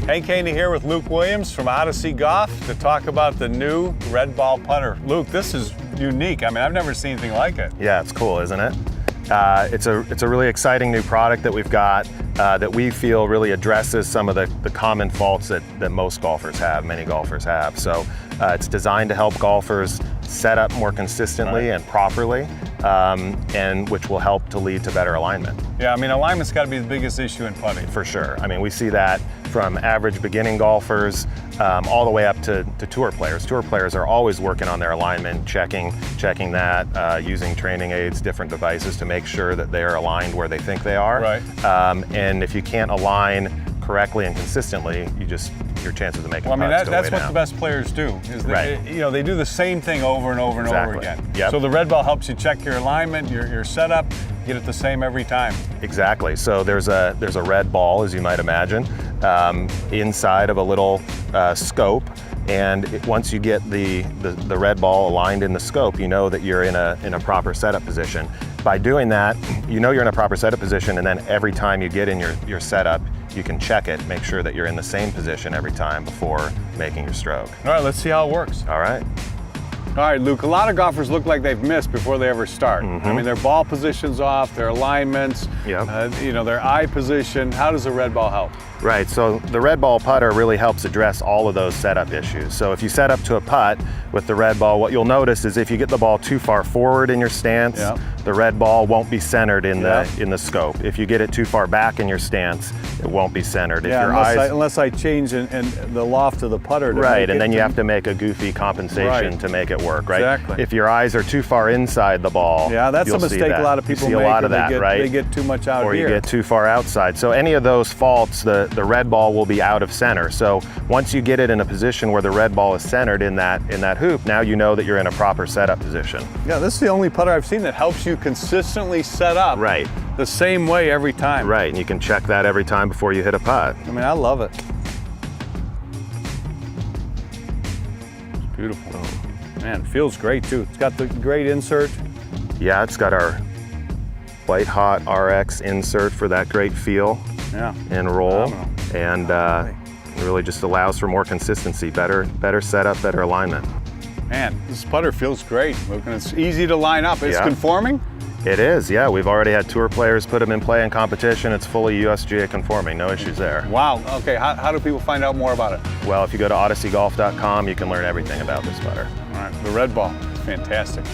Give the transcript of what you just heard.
Hank Haney here with Luke Williams from Odyssey Golf to talk about the new red ball putter. Luke, this is unique. I mean, I've never seen anything like it. Yeah, it's cool, isn't it? It's a really exciting new product that we've got that we feel really addresses some of the common faults that most golfers have, many golfers have. So it's designed to help golfers set up more consistently and properly, and which will help to lead to better alignment. Yeah, I mean, alignment's got to be the biggest issue in putting. For sure. I mean, we see that from average beginning golfers all the way up to tour players. Tour players are always working on their alignment, checking that, using training aids, different devices to make sure that they're aligned where they think they are. Right. And if you can't align correctly and consistently, your chances of making well, I mean, putts that's what down. the best players do. Is Right. They do the same thing over and over and over again. Yep. So the red ball helps you check your alignment, your setup, get it the same every time. Exactly. So there's a red ball, as you might imagine, inside of a little scope. And once you get the red ball aligned in the scope, you know that you're in a proper setup position. By doing that, you know you're in a proper setup position, and then every time you get in your setup, you can check it, make sure that you're in the same position every time before making your stroke. All right, let's see how it works. All right. All right, Luke, a lot of golfers look like they've missed before they ever start. I mean, their ball position's off, their alignments, their eye position. How does the red ball help? Right, so the red ball putter really helps address all of those setup issues. So if you set up to a putt with the red ball, what you'll notice is if you get the ball too far forward in your stance, the red ball won't be centered in the scope. If you get it too far back in your stance, it won't be centered. If your unless I change in the loft of the putter. Right, and then you have to make a goofy compensation to make it work, right? Exactly. If your eyes are too far inside the ball, that's a mistake a lot of people make. You see a lot of that, right? They get too much out or here. Or you get too far outside. So any of those faults, the red ball will be out of center. So once you get it in a position where the red ball is centered in that hoop, now you know that you're in a proper setup position. Yeah, this is the only putter I've seen that helps you consistently set up the same way every time. Right, and you can check that every time before you hit a putt. I mean, I love it. It's beautiful. Man, it feels great too. It's got the great insert. Yeah, it's got our White Hot RX insert for that great feel and roll. And it really just allows for more consistency, better setup, better alignment. Man, this putter feels great. Look, and it's easy to line up. It's conforming? It is, yeah. We've already had tour players put them in play in competition. It's fully USGA conforming, no issues there. Wow, okay, how do people find out more about it? Well, if you go to odysseygolf.com, you can learn everything about this putter. All right, the red ball, fantastic.